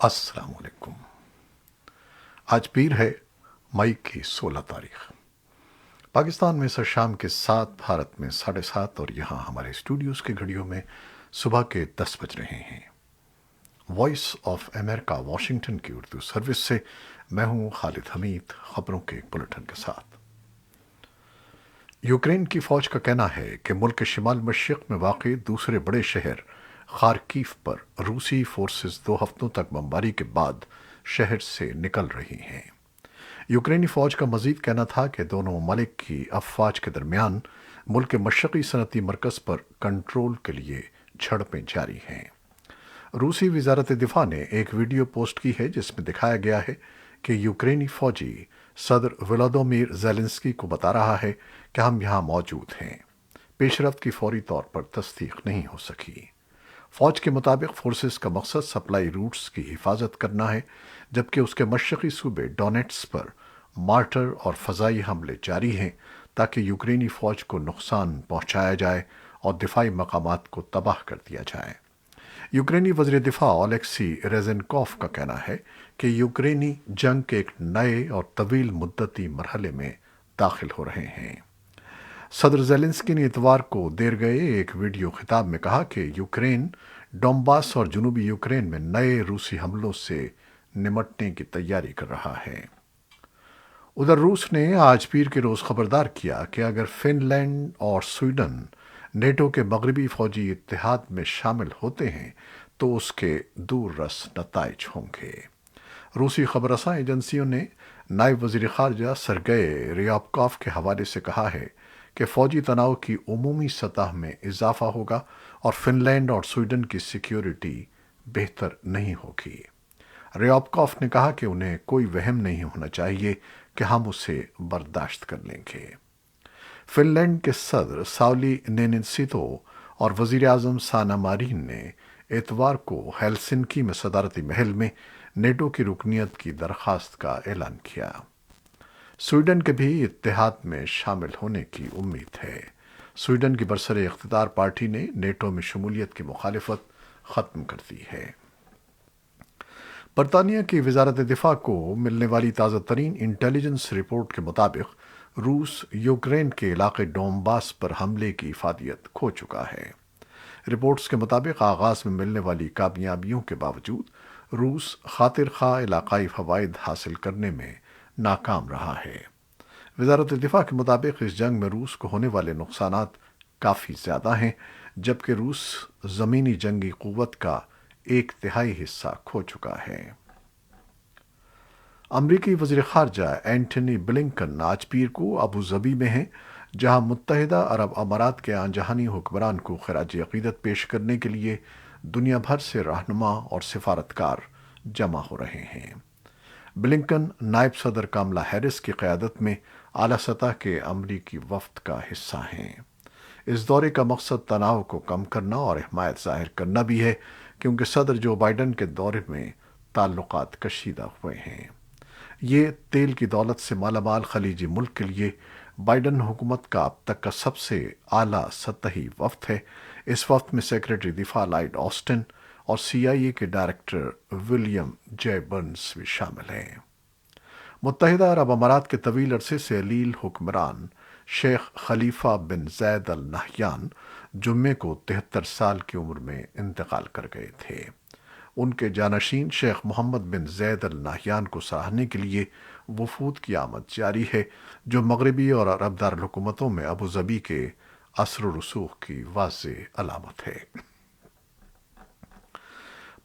السلام علیکم۔ آج پیر ہے، مئی کی 16 تاریخ۔ پاکستان میں سر شام کے 7، بھارت میں 7:30 اور یہاں ہمارے اسٹوڈیوز کی گھڑیوں میں صبح کے 10 بج رہے ہیں۔ وائس آف امریکہ واشنگٹن کی اردو سروس سے میں ہوں خالد حمید، خبروں کے ایک بلٹن کے ساتھ۔ یوکرین کی فوج کا کہنا ہے کہ ملک کے شمال مشرق میں واقع دوسرے بڑے شہر خارکیف پر روسی فورسز 2 ہفتوں تک بمباری کے بعد شہر سے نکل رہی ہیں۔ یوکرینی فوج کا مزید کہنا تھا کہ دونوں ممالک کی افواج کے درمیان ملک کے مشرقی صنعتی مرکز پر کنٹرول کے لیے جھڑپیں جاری ہیں۔ روسی وزارت دفاع نے ایک ویڈیو پوسٹ کی ہے جس میں دکھایا گیا ہے کہ یوکرینی فوجی صدر ولادیمیر زیلنسکی کو بتا رہا ہے کہ ہم یہاں موجود ہیں۔ پیش رفت کی فوری طور پر تصدیق نہیں ہو سکی۔ فوج کے مطابق فورسز کا مقصد سپلائی روٹس کی حفاظت کرنا ہے، جبکہ اس کے مشرقی صوبے ڈونیٹس پر مارٹر اور فضائی حملے جاری ہیں تاکہ یوکرینی فوج کو نقصان پہنچایا جائے اور دفاعی مقامات کو تباہ کر دیا جائے۔ یوکرینی وزیر دفاع اولیکسی ریزنکوف کا کہنا ہے کہ یوکرینی جنگ کے ایک نئے اور طویل مدتی مرحلے میں داخل ہو رہے ہیں۔ صدر زیلنسکی نے اتوار کو دیر گئے ایک ویڈیو خطاب میں کہا کہ یوکرین ڈونباس اور جنوبی یوکرین میں نئے روسی حملوں سے نمٹنے کی تیاری کر رہا ہے۔ ادھر روس نے آج پیر کے روز خبردار کیا کہ اگر فن لینڈ اور سویڈن نیٹو کے مغربی فوجی اتحاد میں شامل ہوتے ہیں تو اس کے دور رس نتائج ہوں گے۔ روسی خبر رساں ایجنسیوں نے نائب وزیر خارجہ سرگئی ریابکوف کے حوالے سے کہا ہے کہ فوجی تناؤ کی عمومی سطح میں اضافہ ہوگا اور فن لینڈ اور سویڈن کی سیکیورٹی بہتر نہیں ہوگی۔ ریابکوف نے کہا کہ انہیں کوئی وہم نہیں ہونا چاہیے کہ ہم اسے برداشت کر لیں گے۔ فن لینڈ کے صدر ساولی نینسیتو اور وزیر اعظم سانا مارین نے اتوار کو ہیلسنکی میں صدارتی محل میں نیٹو کی رکنیت کی درخواست کا اعلان کیا۔ سویڈن کے بھی اتحاد میں شامل ہونے کی امید ہے۔ سویڈن کی برسر اقتدار پارٹی نے نیٹو میں شمولیت کی مخالفت ختم کر دی ہے۔ برطانیہ کی وزارت دفاع کو ملنے والی تازہ ترین انٹیلیجنس رپورٹ کے مطابق روس یوکرین کے علاقے ڈونباس پر حملے کی افادیت کھو چکا ہے۔ رپورٹس کے مطابق آغاز میں ملنے والی کامیابیوں کے باوجود روس خاطر خواہ علاقائی فوائد حاصل کرنے میں ناکام رہا ہے۔ وزارت دفاع کے مطابق اس جنگ میں روس کو ہونے والے نقصانات کافی زیادہ ہیں، جبکہ روس زمینی جنگی قوت کا 1/3 حصہ کھو چکا ہے۔ امریکی وزیر خارجہ اینٹونی بلنکن آج پیر کو ابو ظبی میں ہیں، جہاں متحدہ عرب امارات کے آن جہانی حکمران کو خراج عقیدت پیش کرنے کے لیے دنیا بھر سے رہنما اور سفارتکار جمع ہو رہے ہیں۔ بلنکن نائب صدر کاملا ہیرس کی قیادت میں اعلیٰ سطح کے امریکی وفد کا حصہ ہیں۔ اس دورے کا مقصد تناؤ کو کم کرنا اور حمایت ظاہر کرنا بھی ہے، کیونکہ صدر جو بائیڈن کے دورے میں تعلقات کشیدہ ہوئے ہیں۔ یہ تیل کی دولت سے مالا مال خلیجی ملک کے لیے بائیڈن حکومت کا اب تک کا سب سے اعلیٰ سطحی وفد ہے۔ اس وفد میں سیکریٹری دفاع لائیڈ آسٹن اور CIA کے ڈائریکٹر ولیم جے برنس بھی شامل ہیں۔ متحدہ عرب امارات کے طویل عرصے سے علیل حکمران شیخ خلیفہ بن زید ال نہیان جمعے کو 73 سال کی عمر میں انتقال کر گئے تھے۔ ان کے جانشین شیخ محمد بن زید ال نہیان کو سراہنے کے لیے وفود کی آمد جاری ہے، جو مغربی اور عرب دارالحکومتوں میں ابو ظبی کے اثر و رسوخ کی واضح علامت ہے۔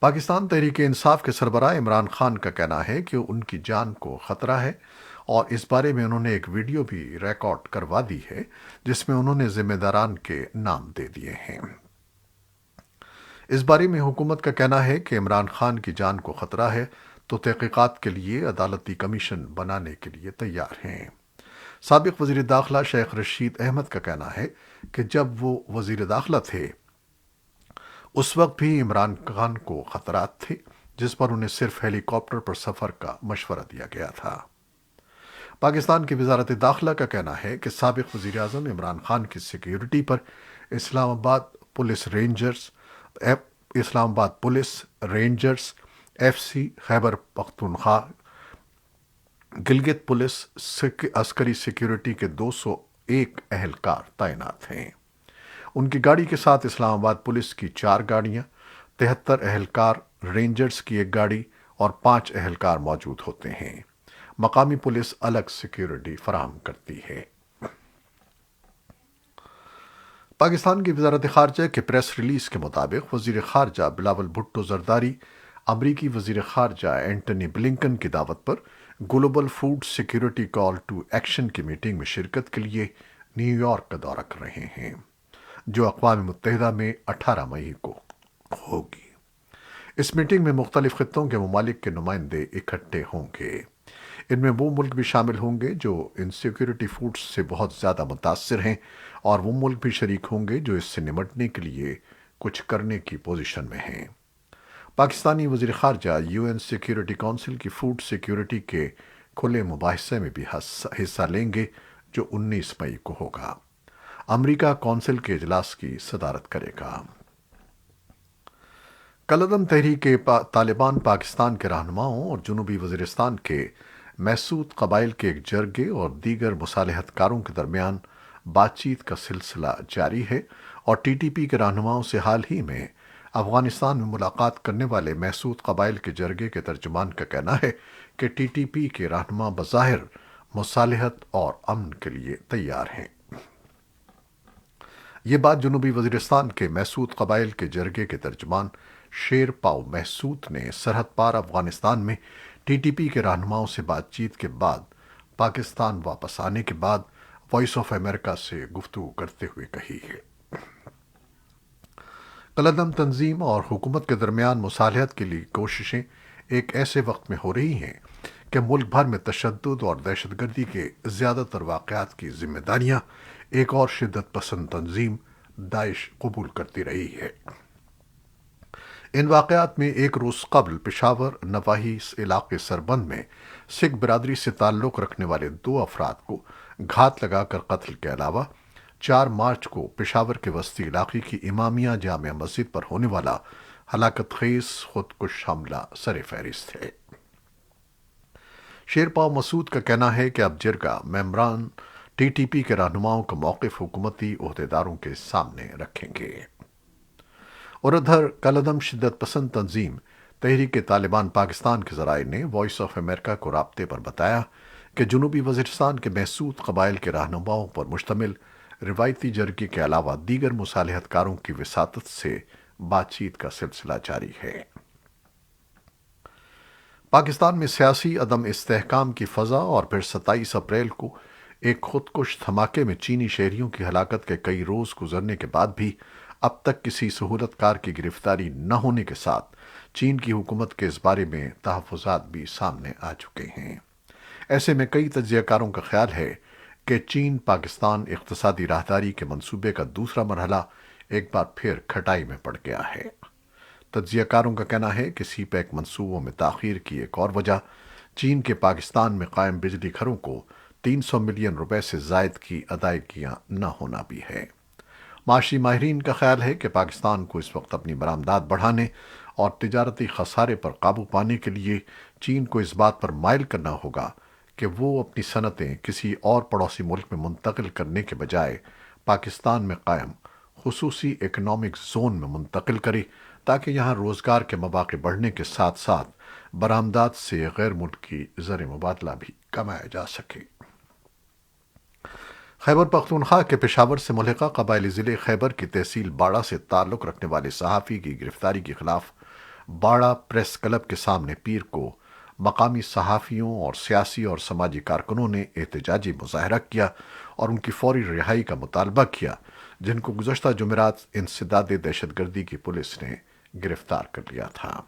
پاکستان تحریک انصاف کے سربراہ عمران خان کا کہنا ہے کہ ان کی جان کو خطرہ ہے اور اس بارے میں انہوں نے ایک ویڈیو بھی ریکارڈ کروا دی ہے جس میں انہوں نے ذمہ داران کے نام دے دیے ہیں۔ اس بارے میں حکومت کا کہنا ہے کہ عمران خان کی جان کو خطرہ ہے تو تحقیقات کے لیے عدالتی کمیشن بنانے کے لیے تیار ہیں۔ سابق وزیر داخلہ شیخ رشید احمد کا کہنا ہے کہ جب وہ وزیر داخلہ تھے اس وقت بھی عمران خان کو خطرات تھے، جس پر انہیں صرف ہیلی کاپٹر پر سفر کا مشورہ دیا گیا تھا۔ پاکستان کی وزارت داخلہ کا کہنا ہے کہ سابق وزیر اعظم عمران خان کی سیکیورٹی پر اسلام آباد police, rangers, F C Khyber Pakhtunkhwa Gilgit police عسکری سیکیورٹی کے 201 اہلکار تعینات ہیں۔ ان کی گاڑی کے ساتھ اسلام آباد پولیس کی 4 گاڑیاں، 73 اہلکار، رینجرز کی 1 گاڑی اور 5 اہلکار موجود ہوتے ہیں۔ مقامی پولیس الگ سیکیورٹی فراہم کرتی ہے۔ پاکستان کی وزارت خارجہ کے پریس ریلیز کے مطابق وزیر خارجہ بلاول بھٹو زرداری امریکی وزیر خارجہ اینٹنی بلنکن کی دعوت پر global food security call to action کی میٹنگ میں شرکت کے لیے نیو یارک کا دورہ کر رہے ہیں، جو اقوام متحدہ میں 18 مئی کو ہوگی۔ اس میٹنگ میں مختلف خطوں کے ممالک کے نمائندے اکٹھے ہوں گے۔ ان میں وہ ملک بھی شامل ہوں گے جو ان سیکیورٹی فوڈز سے بہت زیادہ متاثر ہیں، اور وہ ملک بھی شریک ہوں گے جو اس سے نمٹنے کے لیے کچھ کرنے کی پوزیشن میں ہیں۔ پاکستانی وزیر خارجہ یو این سیکیورٹی کونسل کی فوڈ سیکیورٹی کے کھلے مباحثے میں بھی حصہ لیں گے، جو 19 مئی کو ہوگا۔ امریکہ کونسل کے اجلاس کی صدارت کرے گا۔ کالعدم تحریک طالبان پاکستان کے رہنماؤں اور جنوبی وزیرستان کے محسود قبائل کے ایک جرگے اور دیگر مصالحت کاروں کے درمیان بات چیت کا سلسلہ جاری ہے، اور ٹی ٹی پی کے رہنماؤں سے حال ہی میں افغانستان میں ملاقات کرنے والے محسود قبائل کے جرگے کے ترجمان کا کہنا ہے کہ ٹی ٹی پی کے رہنما بظاہر مصالحت اور امن کے لیے تیار ہیں۔ یہ بات جنوبی وزیرستان کے محسود قبائل کے جرگے کے ترجمان شیر پاؤ محسود نے سرحد پار افغانستان میں ٹی ٹی پی کے رہنماؤں سے بات چیت کے بعد پاکستان واپس آنے کے بعد وائس آف امریکہ سے گفتگو کرتے ہوئے کہی ہے۔ کالعدم تنظیم اور حکومت کے درمیان مصالحت کے لیے کوششیں ایک ایسے وقت میں ہو رہی ہیں کہ ملک بھر میں تشدد اور دہشت گردی کے زیادہ تر واقعات کی ذمہ داریاں ایک اور شدت پسند تنظیم داعش قبول کرتی رہی ہے۔ ان واقعات میں ایک روز قبل پشاور نواحی علاقے سربند میں سکھ برادری سے تعلق رکھنے والے 2 افراد کو گھات لگا کر قتل کے علاوہ 4 مارچ کو پشاور کے وسطی علاقے کی امامیہ جامع مسجد پر ہونے والا ہلاکت خیز خودکش حملہ سر فہرست ہے۔ شیر پاؤ مسعود کا کہنا ہے کہ اب جرگہ ممبران ٹی ٹی پی کے رہنماؤں کا موقف حکومتی عہدیداروں کے سامنے رکھیں گے۔ اور ادھر کالعدم شدت پسند تنظیم تحریک طالبان پاکستان کے ذرائع نے وائس آف امریکہ کو رابطے پر بتایا کہ جنوبی وزیرستان کے محسود قبائل کے رہنماؤں پر مشتمل روایتی جرگے کے علاوہ دیگر مصالحت کاروں کی وساطت سے بات چیت کا سلسلہ جاری ہے۔ پاکستان میں سیاسی عدم استحکام کی فضا اور پھر 27 اپریل کو ایک خودکش دھماکے میں چینی شہریوں کی ہلاکت کے کئی روز گزرنے کے بعد بھی اب تک کسی سہولت کار کی گرفتاری نہ ہونے کے ساتھ چین کی حکومت کے اس بارے میں تحفظات بھی سامنے آ چکے ہیں۔ ایسے میں کئی تجزیہ کاروں کا خیال ہے کہ چین پاکستان اقتصادی راہداری کے منصوبے کا دوسرا مرحلہ ایک بار پھر کھٹائی میں پڑ گیا ہے۔ تجزیہ کاروں کا کہنا ہے کہ سی پیک منصوبوں میں تاخیر کی ایک اور وجہ چین کے پاکستان میں قائم بجلی گھروں کو 300 ملین روپے سے زائد کی ادائیگیاں نہ ہونا بھی ہے۔ معاشی ماہرین کا خیال ہے کہ پاکستان کو اس وقت اپنی برآمدات بڑھانے اور تجارتی خسارے پر قابو پانے کے لیے چین کو اس بات پر مائل کرنا ہوگا کہ وہ اپنی صنعتیں کسی اور پڑوسی ملک میں منتقل کرنے کے بجائے پاکستان میں قائم خصوصی اکنامک زون میں منتقل کرے، تاکہ یہاں روزگار کے مواقع بڑھنے کے ساتھ ساتھ برآمدات سے غیر ملکی زر مبادلہ بھی کمایا جا سکے۔ خیبر پختونخوا کے پشاور سے ملحقہ قبائلی ضلع خیبر کی تحصیل باڑہ سے تعلق رکھنے والے صحافی کی گرفتاری کے خلاف باڑہ پریس کلب کے سامنے پیر کو مقامی صحافیوں اور سیاسی اور سماجی کارکنوں نے احتجاجی مظاہرہ کیا اور ان کی فوری رہائی کا مطالبہ کیا، جن کو گزشتہ جمعرات انسداد دہشت گردی کی پولیس نے گرفتار کر لیا تھا۔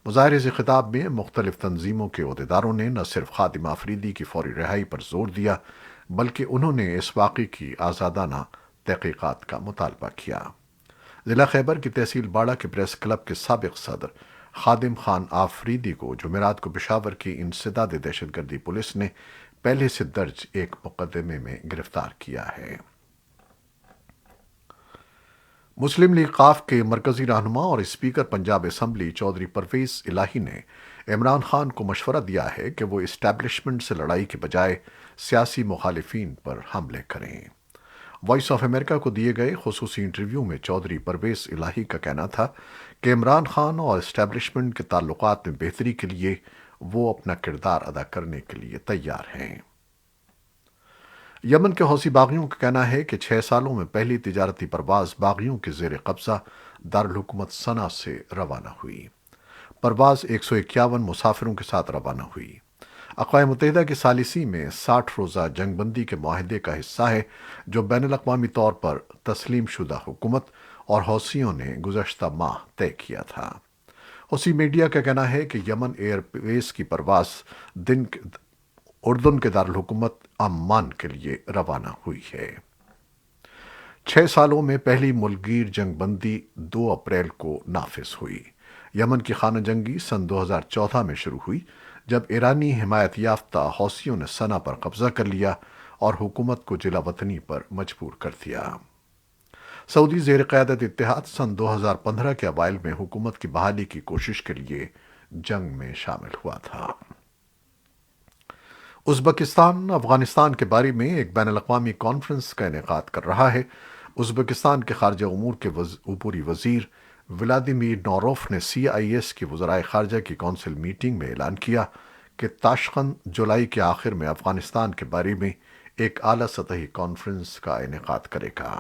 مظاہرے سے خطاب میں مختلف تنظیموں کے عہدیداروں نے نہ صرف خادم آفریدی کی فوری رہائی پر زور دیا، بلکہ انہوں نے اس واقعے کی آزادانہ تحقیقات کا مطالبہ کیا۔ ضلع خیبر کی تحصیل باڑہ کے پریس کلب کے سابق صدر خادم خان آفریدی کو جمعرات کو پشاور کی انسداد دہشت گردی پولیس نے پہلے سے درج ایک مقدمے میں گرفتار کیا ہے۔ مسلم لیگ قاف کے مرکزی رہنما اور اسپیکر پنجاب اسمبلی چودھری پرویز الہی نے عمران خان کو مشورہ دیا ہے کہ وہ اسٹیبلشمنٹ سے لڑائی کے بجائے سیاسی مخالفین پر حملے کریں۔ وائس آف امریکہ کو دیے گئے خصوصی انٹرویو میں چودھری پرویز الہی کا کہنا تھا کہ عمران خان اور اسٹیبلشمنٹ کے تعلقات میں بہتری کے لیے وہ اپنا کردار ادا کرنے کے لیے تیار ہیں۔ یمن کے حوثی باغیوں کا کہنا ہے کہ 6 سالوں میں پہلی تجارتی پرواز باغیوں کے زیر قبضہ دارالحکومت صنعا سے روانہ ہوئی۔ پرواز 151 مسافروں کے ساتھ روانہ ہوئی۔ اقوام متحدہ کے ثالثی میں 60 روزہ جنگ بندی کے معاہدے کا حصہ ہے جو بین الاقوامی طور پر تسلیم شدہ حکومت اور حوثیوں نے گزشتہ ماہ طے کیا تھا۔ حوثی میڈیا کا کہنا ہے کہ یمن ایئر ویز کی پرواز اردن کے دارالحکومت عمان کے لیے روانہ ہوئی ہے۔ 6 سالوں میں پہلی ملک گیر جنگ بندی 2 اپریل کو نافذ ہوئی۔ یمن کی خانہ جنگی سن 2014 میں شروع ہوئی جب ایرانی حمایت یافتہ حوثیوں نے صنعا پر قبضہ کر لیا اور حکومت کو جلا وطنی پر مجبور کر دیا۔ سعودی زیر قیادت اتحاد سن 2015 کے اوائل میں حکومت کی بحالی کی کوشش کے لیے جنگ میں شامل ہوا تھا۔ ازبکستان افغانستان کے بارے میں ایک بین الاقوامی کانفرنس کا انعقاد کر رہا ہے۔ ازبکستان کے خارجہ امور کے عبوری وزیر ولادیمیر نوروف نے CIS کی وزرائے خارجہ کی کونسل میٹنگ میں اعلان کیا کہ تاشقند جولائی کے آخر میں افغانستان کے بارے میں ایک اعلیٰ سطحی کانفرنس کا انعقاد کرے گا۔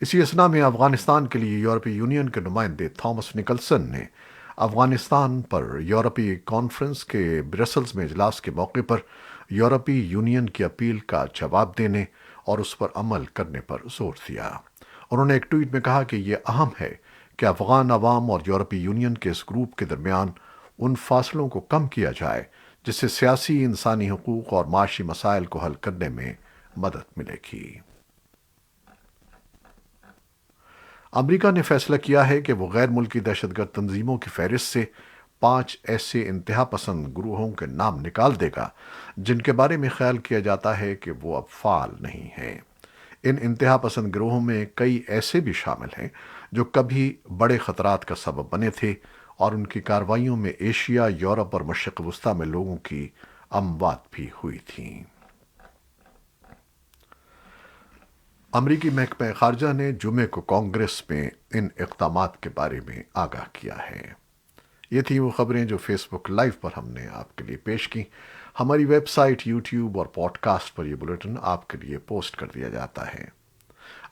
اسی اثنا میں افغانستان کے لیے یورپی یونین کے نمائندے تھامس نکلسن نے افغانستان پر یورپی کانفرنس کے برسلز میں اجلاس کے موقع پر یورپی یونین کی اپیل کا جواب دینے اور اس پر عمل کرنے پر زور دیا۔ انہوں نے ایک ٹویٹ میں کہا کہ یہ اہم ہے کہ افغان عوام اور یورپی یونین کے اس گروپ کے درمیان ان فاصلوں کو کم کیا جائے جس سے سیاسی، انسانی حقوق اور معاشی مسائل کو حل کرنے میں مدد ملے گی۔ امریکہ نے فیصلہ کیا ہے کہ وہ غیر ملکی دہشت گرد تنظیموں کی فہرست سے 5 ایسے انتہا پسند گروہوں کے نام نکال دے گا جن کے بارے میں خیال کیا جاتا ہے کہ وہ اب فعال نہیں ہیں۔ ان انتہا پسند گروہوں میں کئی ایسے بھی شامل ہیں جو کبھی بڑے خطرات کا سبب بنے تھے اور ان کی کارروائیوں میں ایشیا، یورپ اور مشرق وسطیٰ میں لوگوں کی اموات بھی ہوئی تھیں۔ امریکی محکمہ خارجہ نے جمعے کو کانگریس میں ان اقدامات کے بارے میں آگاہ کیا ہے۔ یہ تھی وہ خبریں جو فیس بک لائیو پر ہم نے آپ کے لیے پیش کی۔ ہماری ویب سائٹ، یوٹیوب اور پوڈ کاسٹ پر یہ بلیٹن آپ کے لیے پوسٹ کر دیا جاتا ہے۔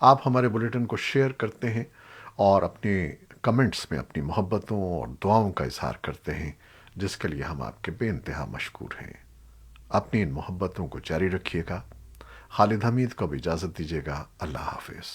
آپ ہمارے بلیٹن کو شیئر کرتے ہیں اور اپنے کمنٹس میں اپنی محبتوں اور دعاؤں کا اظہار کرتے ہیں جس کے لیے ہم آپ کے بے انتہا مشکور ہیں۔ اپنی ان محبتوں کو جاری رکھیے گا۔ خالد حمید کو بھی اجازت دیجیے گا۔ اللہ حافظ۔